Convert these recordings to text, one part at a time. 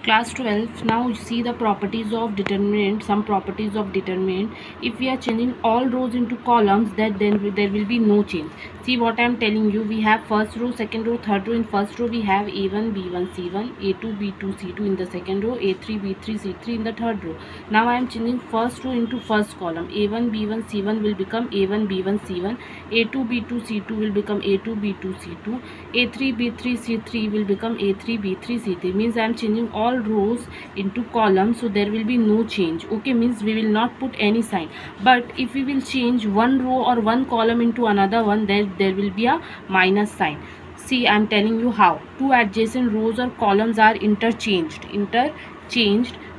Class 12. Now see the properties of determinant, some properties of determinant. If we are changing all rows into columns, that then there will be no change. See what I am telling you. We have first row, second row, third row. In first row we have A1, B1, C1, A2, B2, C2 in the second row, A3, B3, C3 in the third row. Now I am changing first row into first column. A1, B1, C1 will become A1, B1, C1. A2, B2, C2 will become A2, B2, C2. A3, B3, C3 will become A3, B3, C3. Means I am changing all rows into columns, so there will be no change. Okay, means we will not put any sign. But if we will change one row or one column into another one, there will be a minus sign. See, I am telling you how. Two adjacent rows or columns are interchanged,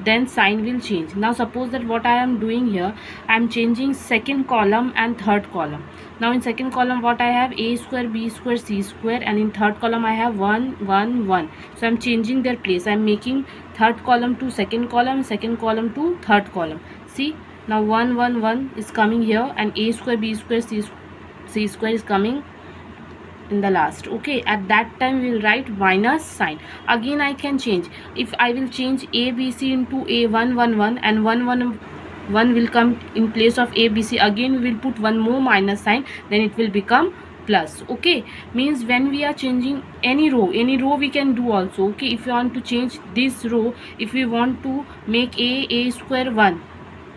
then sign will change. Now suppose that what I am doing here, I am changing second column and third column. Now in second column what I have, a square, b square, c square, and in third column I have 1 1 1. So I am changing their place. I am making third column to second column to third column. See, now 1 1 1 is coming here, and a square, b square, c square is coming in the last. Okay, at that time we will write minus sign. Again I can change. If I will change a b c into a 1 1 1, and 1 1 1 will come in place of a b c, again we will put one more minus sign, then it will become plus. Okay, means when we are changing any row we can do also. Okay, if you want to change this row, if we want to make a square 1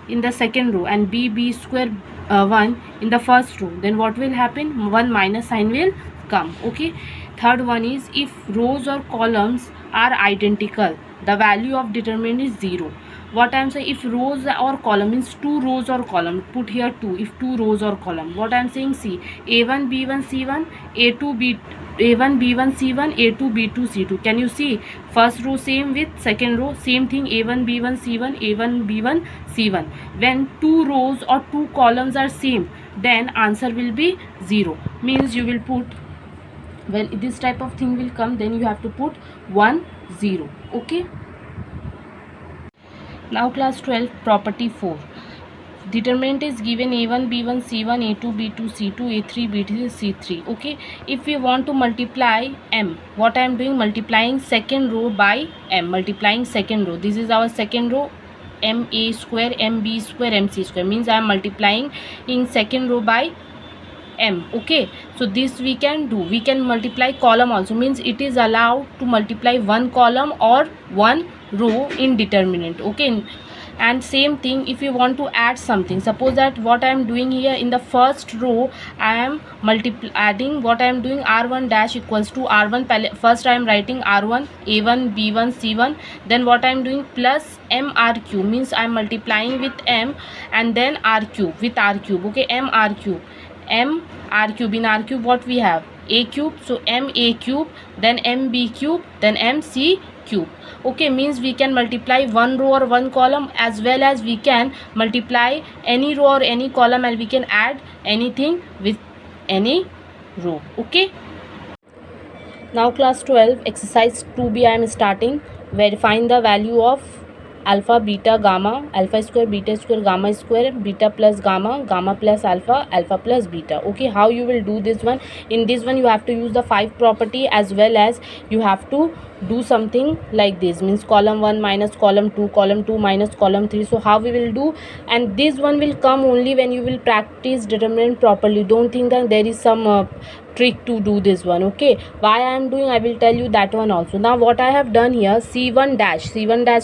in the second row and b square 1 in the first row, then what will happen? One minus sign will come. Okay, third one is, if rows or columns are identical, the value of determinant is 0. What I am saying, if rows or column means two rows or column, put here 2. If two rows or column, what I am saying, see, a1 b1 c1, a2 b a1 b1 c1, a2 b2 c2. Can you see? First row same with second row, same thing, a1 b1 c1, a1 b1 c1. When two rows or two columns are same, then answer will be 0. Means you will put, when this type of thing will come, then you have to put 1 0. Okay, now class 12, property 4. Determinant is given a1 b1 c1, a2 b2 c2, a3 b3 c3. Okay, if we want to multiply m, what I am doing, multiplying second row by m, multiplying second row. This is our second row, m a square, m b square, m c square. Means I am multiplying in second row by m. Okay, so this we can do. We can multiply column also. Means it is allowed to multiply one column or one row in determinant. Okay, and same thing if you want to add something. Suppose that what I am doing here, in the first row I am adding, what I am doing, r1 dash equals to r1. First I am writing r1 a1 b1 c1, then what I am doing, plus m r cube, means I am multiplying with m and then r cube with r cube. Okay, m r cube, m r cube. In r cube what we have, a cube, so m a cube, then m b cube, then m c cube. Okay, means we can multiply one row or one column, as well as we can multiply any row or any column, and we can add anything with any row. Okay, now class 12, exercise 2b I am starting. Verifying the value of alpha, beta, gamma, alpha square, beta square, gamma square, beta plus gamma, gamma plus alpha, alpha plus beta. Okay, how you will do this one? In this one you have to use the 5 property, as well as you have to do something like this, means column 1 minus column 2, column 2 minus column 3. So how we will do? And this one will come only when you will practice determinant properly. Don't think that there is some trick to do this one. Okay, why I am doing, I will tell you that one also. Now what I have done here, c1 dash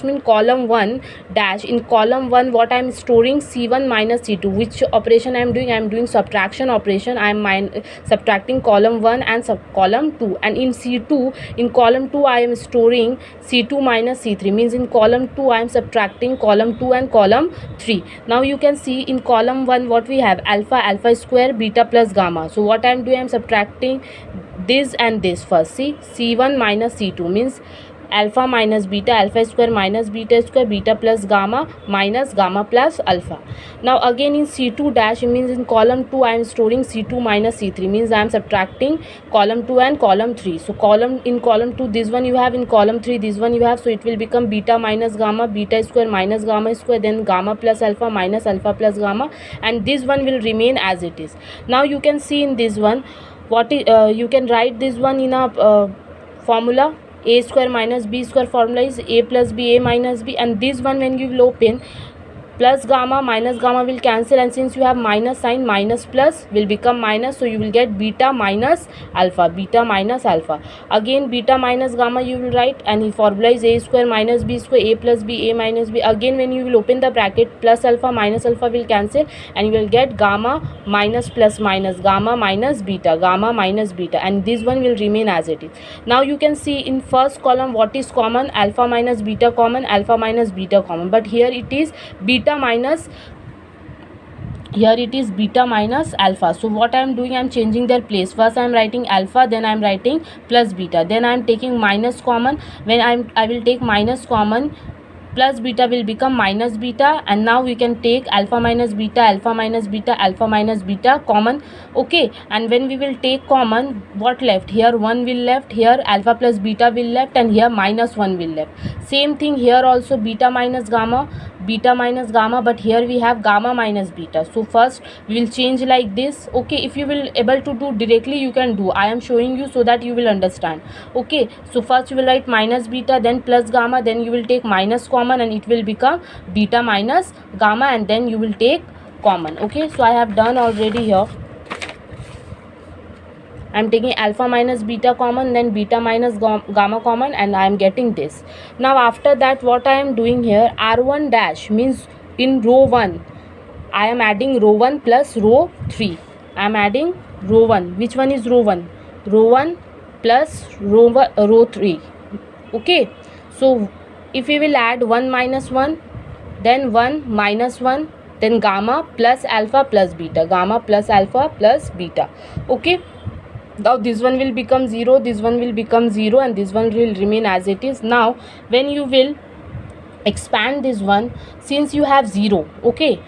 means column 1 dash. In column 1 what I am storing, c1 minus c2. Which operation I am doing? I am doing subtraction operation. I am subtracting column 1 and column 2. And in c2, in column 2 I am storing c2 minus c3, means in column 2 I am subtracting column 2 and column 3. Now you can see in column 1 what we have, alpha square, beta plus gamma. So what I am doing, I am subtracting this and this first. See, c1 minus c2 means alpha minus beta, alpha square minus beta square, beta plus gamma minus gamma plus alpha. Now again in c2 dash, means in column 2 I am storing c2 minus c3, means I am subtracting column 2 and column 3. So in column 2 this one you have, in column 3 this one you have. So it will become beta minus gamma, beta square minus gamma square, then gamma plus alpha minus alpha plus gamma, and this one will remain as it is. Now you can see in this one, what is, you can write this one in a formula. a square minus b square formula is a plus b, a minus b, and this one when you will open, plus gamma minus gamma will cancel, and since you have minus sign, minus plus will become minus, so you will get beta minus alpha, beta minus alpha. Again beta minus gamma you will write, and the formula is a square minus b square, a plus b, a minus b. Again when you will open the bracket, plus alpha minus alpha will cancel, and you will get gamma minus plus minus, gamma minus beta, gamma minus beta, and this one will remain as it is. Now you can see in first column what is common, alpha minus beta common, alpha minus beta common, but here it is beta minus, here it is beta minus alpha. So what I am doing, I am changing their place. First I am writing alpha, then I am writing plus beta, then I am taking minus common. When I will take minus common, plus beta will become minus beta, and now we can take alpha minus beta, alpha minus beta, alpha minus beta common. Okay, and when we will take common, what left? Here 1 will left, here alpha plus beta will left, and here minus 1 will left. Same thing here also, beta minus gamma, beta minus gamma, but here we have gamma minus beta. So first we will change like this. Okay, if you will able to do directly, you can do. I am showing you so that you will understand. Okay, so first you will write minus beta, then plus gamma, then you will take minus common, and it will become beta minus gamma, and then you will take common. Okay, so I have done already here. I am taking alpha minus beta common, then beta minus gamma common, and I am getting this. Now after that what I am doing here, r1 dash means in row 1 I am adding row 1 plus row 3. I am adding row 1. Which one is row 1? Row 1 plus row 3. Okay, so if we will add 1 minus 1, then 1 minus 1, then gamma plus alpha plus beta, gamma plus alpha plus beta. Okay, now this one will become 0, this one will become 0, and this one will remain as it is. Now when you will expand this one, since you have 0, okay,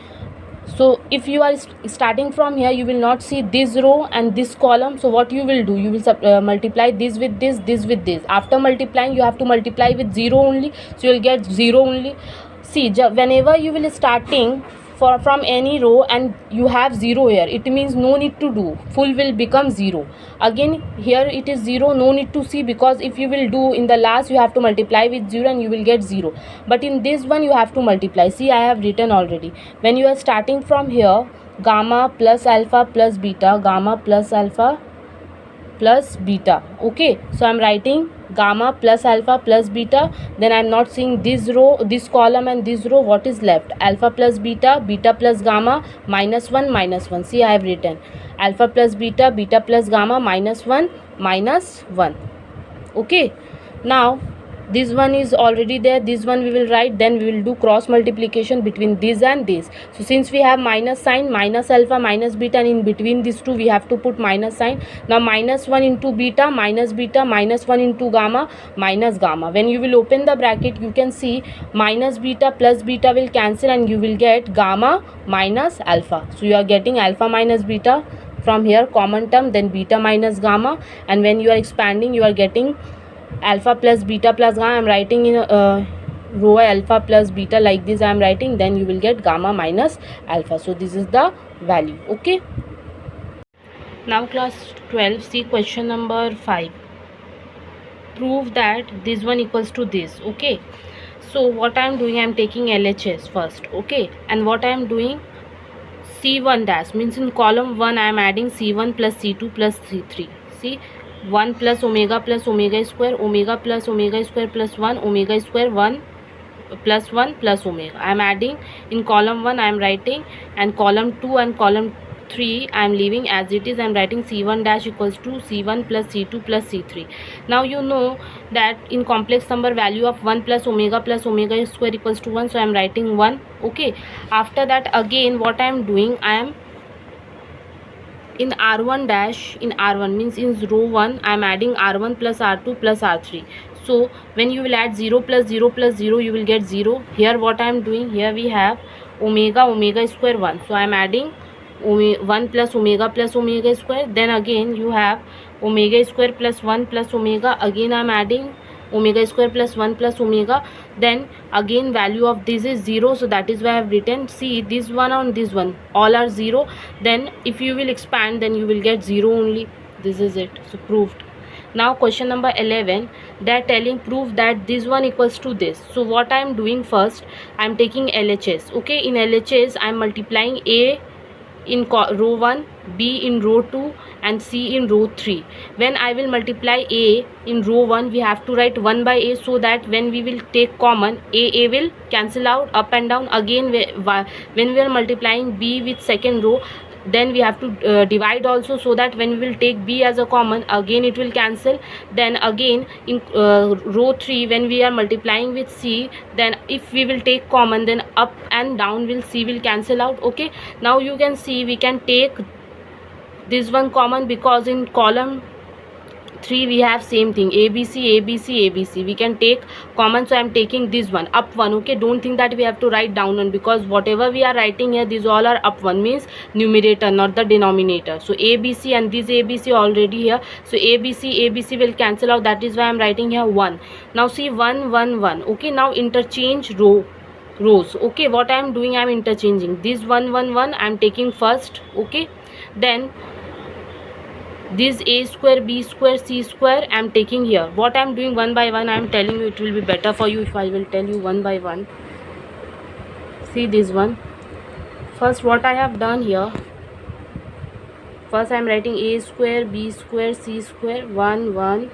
so if you are starting from here, you will not see this row and this column. So what you will do, you will multiply this with this, this with this. After multiplying, you have to multiply with 0 only, so you will get 0 only. See, whenever you will starting from any row and you have 0 here, it means no need to do, full will become 0. Again here it is 0, no need to see, because if you will do in the last, you have to multiply with 0 and you will get 0, but in this one you have to multiply. See, I have written already. When you are starting from here, gamma plus alpha plus beta, gamma plus alpha plus beta. Okay, so I am writing gamma plus alpha plus beta, then I am not seeing this row, this column, and this row. What is left? Alpha plus beta, beta plus gamma, minus 1 minus 1. See, I have written alpha plus beta, beta plus gamma, minus 1 minus 1. Okay, now this one is already there, this one we will write, then we will do cross multiplication between this and this. So since we have minus sign, minus alpha minus beta, and in between these two we have to put minus sign. Now minus 1 into beta, minus 1 into gamma, minus gamma. When you will open the bracket, you can see minus beta plus beta will cancel, and you will get gamma minus alpha. So you are getting alpha minus beta from here, common term, then beta minus gamma, and when you are expanding, you are getting alpha plus beta plus gamma. I am writing in row alpha plus beta like this I am writing, then you will get gamma minus alpha. So this is the value. Okay, now class 12, see question number 5. Prove that this one equals to this. Okay, so what I am doing, I am taking LHS first. Okay, and what I am doing, C1 dash means in column 1 I am adding C1 plus C2 plus C3. See, 1 plus omega square, omega plus omega square plus 1, omega square 1 plus omega. I am adding in column 1 I am writing, and column 2 and column 3 I am leaving as it is. I am writing C1 dash equals to C1 plus C2 plus C3. Now you know that in complex number value of 1 plus omega square equals to 1, so I am writing 1. Okay, after that again what I am doing, I am in R1 dash, in R1 means in row 1 I am adding R1 plus R2 plus R3. So when you will add 0 plus 0 plus 0, you will get 0. Here what I am doing, here we have omega square 1, so I am adding 1 plus omega square. Then again you have omega square plus 1 plus omega, again I am adding omega square plus 1 plus omega. Then again value of this is 0, so that is why I have written, see, this one and this one all are 0. Then if you will expand, then you will get 0 only. This is it. So proved. Now question number 11, they are telling prove that this one equals to this. So what I am doing, first I am taking LHS. Okay, in LHS I am multiplying A in row 1, B in row 2, and C in row 3. When I will multiply A in row 1, we have to write 1 by A, so that when we will take common, A will cancel out up and down. Again when we are multiplying B with second row, then we have to divide also, so that when we will take B as a common, again it will cancel. Then again in row 3, when we are multiplying with C, then if we will take common, then up and down will C will cancel out. Okay, now you can see we can take this one common, because in column 3 we have same thing, ABC, ABC, ABC. We can take common, so I am taking this one, up one. Okay, don't think that we have to write down one, because whatever we are writing here, these all are up one, means numerator, not the denominator. So ABC and this ABC already here, so ABC, ABC will cancel out. That is why I am writing here 1. Now see, 1 1 1. Okay, now interchange rows. Okay, what I am doing, I am interchanging this 1 1 1, I am taking first. Okay, then this A square, B square, C square I am taking here. What I am doing, one by one I am telling you. It will be better for you if I will tell you one by one. See this one. First what I have done here, first I am writing A square, B square, C square, 1 1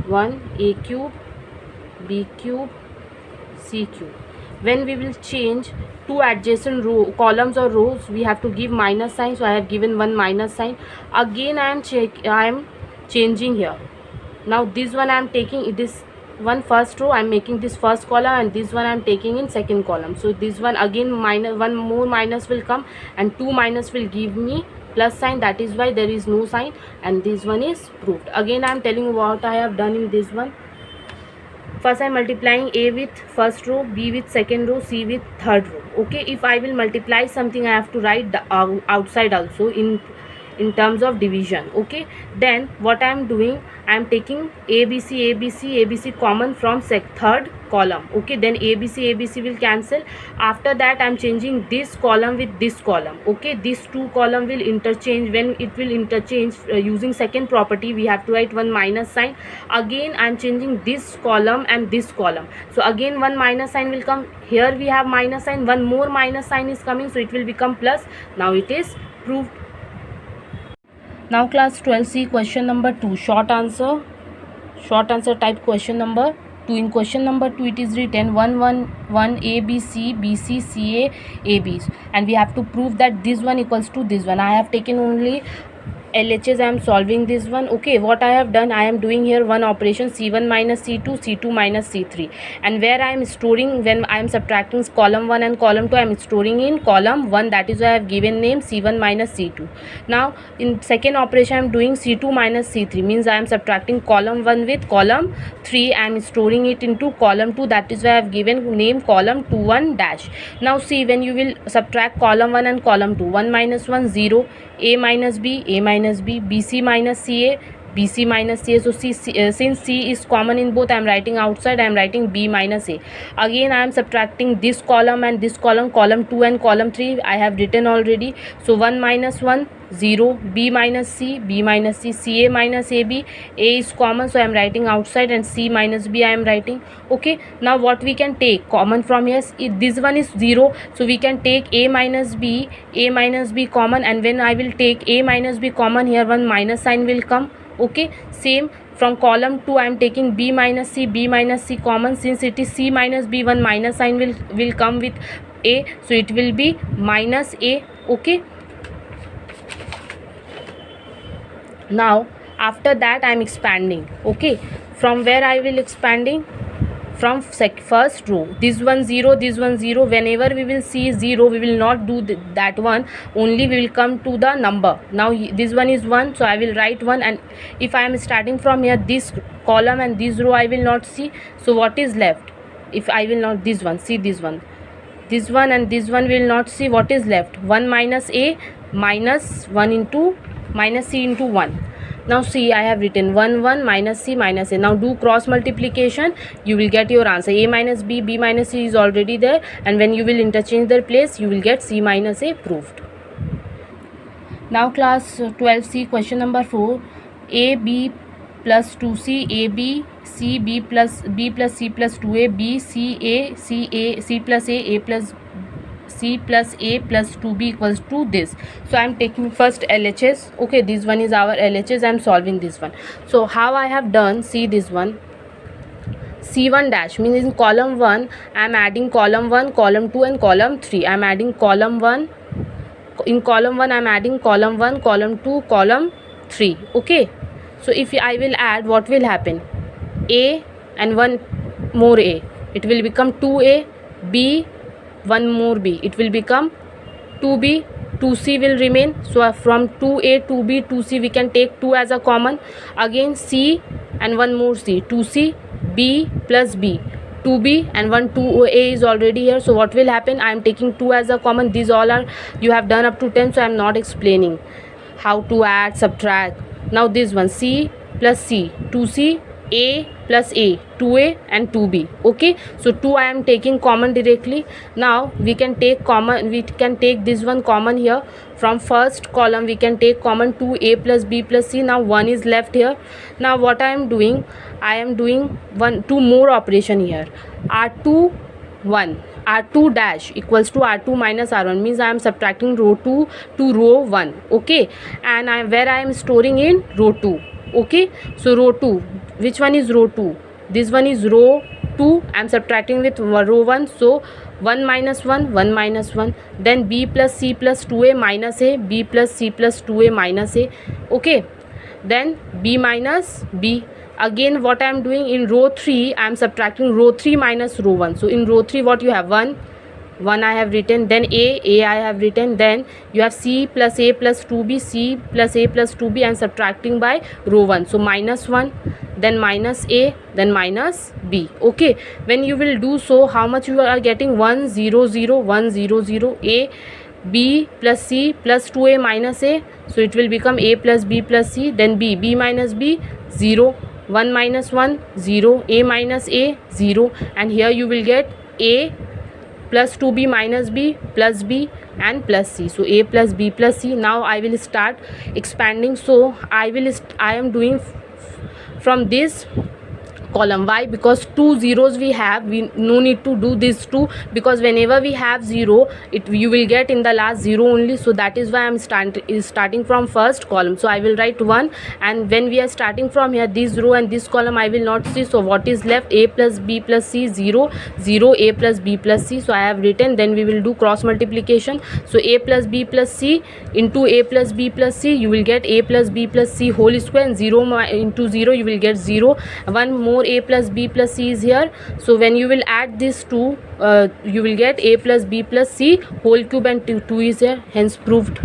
1, A cube, B cube, C cube. When we will change two adjacent columns or rows, we have to give minus sign, so I have given one minus sign. Again I am changing here. Now this one I am taking, this one first row I am making this first column, and this one I am taking in second column. So this one again minus, one more minus will come, and two minus will give me plus sign. That is why there is no sign, and this one is proved. Again I am telling you what I have done in this one. First I am multiplying A with first row, B with second row, C with third row. Okay, if I will multiply something, I have to write the outside also in terms of division. Okay, then what I am doing, I am taking ABC, ABC, ABC common from third column. Okay, then ABC, ABC will cancel. After that I am changing this column with this column. Okay, these two column will interchange. When it will interchange, using second property, we have to write one minus sign. Again I am changing this column and this column, so again one minus sign will come. Here we have minus sign, one more minus sign is coming, so it will become plus. Now it is proved. Now class 12C, question number 2, short answer type question number 2. In question number 2 it is written 1 1 1 ABC, BC, CA, AB, and we have to prove that this one equals to this one. I have taken only LHS, I am solving this one. Okay, what I have done, I am doing here one operation, C1 minus C2, C2 minus C3, and where I am storing, when I am subtracting column 1 and column 2, I am storing in column 1. That is why I have given name C1 minus C2. Now in second operation I am doing C2 minus C3, means I am subtracting column 1 with column 3, I am storing it into column 2. That is why I have given name column 2 1 dash. Now see, when you will subtract column 1 and column 2, 1 minus 1 0, A minus B, A minus B, BC minus CA, BC minus CA. So since C is common in both, I am writing outside, I am writing B minus A. Again I am subtracting this column and this column, column 2 and column 3 I have written already. So 1 minus 1 0, B minus C, B minus C, CA minus AB, A is common, so I am writing outside, and C minus B I am writing. Okay, now what we can take common from here, this one is 0, so we can take A minus B common, and when I will take A minus B common, here one minus sign will come. Okay, same from column 2 I am taking B minus C common. Since it is C minus B, one minus sign will come with A, so it will be minus A. Okay, now after that I am expanding. Okay, from where I will expanding, from first row, this one 0, this one 0. Whenever we will see 0, we will not do that one, only we will come to the number. Now this one is 1, so I will write 1, and if I am starting from here, this column and this row I will not see, so what is left? If I will not, this one, see this one and this one will not see, what is left? 1 minus A minus 1 into minus C into 1. Now see, I have written 1 1 minus C minus A. Now do cross multiplication, you will get your answer. A minus B, B minus C is already there, and when you will interchange their place, you will get C minus A proved. Now class 12C, question number 4, A, B plus 2c, ab, c, b plus c plus 2a, b, c, a, c plus a plus c plus a plus 2b equals to this. So I am taking first LHS. Okay, this one is our LHS. I am solving this one. So how I have done, see this one, C1 dash means in column 1 I am adding column 1, column 2 and column 3. I am adding column 1, in column 1 I am adding column 1, column 2, column 3. Okay, so if I will add, what will happen? A and one more A, it will become 2A, B, one more B, it will become 2B, 2C will remain. So from 2A, 2B, 2C we can take 2 as a common. Again C and one more C, 2C, B plus B, 2B and 2A is already here. So what will happen? I am taking 2 as a common. These all are, you have done up to 10, so I am not explaining how to add, subtract. Now this one, C plus C, 2C, A plus A, 2A and 2B. Okay, so 2 I am taking common directly. Now we can take common, we can take this one common here. From first column we can take common 2A plus B plus C. Now 1 is left here. Now what I am doing, I am doing two more operation here. R2 1, R2 dash equals to R2 minus R1, means I am subtracting row 2 to row 1. Okay, and where I am storing in row 2. Okay, so row 2, which one is row 2? This one is row 2. I am subtracting with row 1. So 1 minus 1, 1 minus 1. Then B plus C plus 2A minus A, B plus C plus 2A minus A. Okay, then B minus B. Again what I am doing in row 3, I am subtracting row 3 minus row 1. So in row 3 what you have? 1 I have written, then A I have written, then you have C plus A plus 2B, C plus A plus 2B and subtracting by row 1. So minus 1, then minus A, then minus B. Okay, when you will do so, how much you are getting? 1 0 0 1 0 0, A, B plus C plus 2A minus A. So it will become A plus B plus C, then B minus B, 0, 1 minus 1, 0, A minus A, 0, and here you will get A plus 2B minus B plus B and plus C. So A plus B plus C. Now I will start expanding. So I am doing from this column. Why? Because 2 zeros we have, we no need to do this 2, because whenever we have 0, you will get in the last 0 only. So that is why I am starting from first column. So I will write 1, and when we are starting from here, this row and this column I will not see. So what is left? A plus B plus C, 0 0, A plus B plus C. So I have written. Then we will do cross multiplication. So A plus B plus C into A plus B plus C, you will get A plus B plus C whole square, and 0 into 0 you will get 0. One more A plus B plus C is here. So when you will add this 2, you will get A plus B plus C whole cube, and 2 is here, hence proved.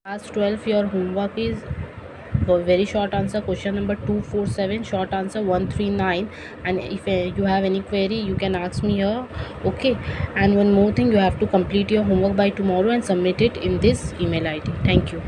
Class 12, your homework is very short answer, question number 247, short answer 139, and if you have any query you can ask me here. Okay, and one more thing, you have to complete your homework by tomorrow and submit it in this email ID. Thank you.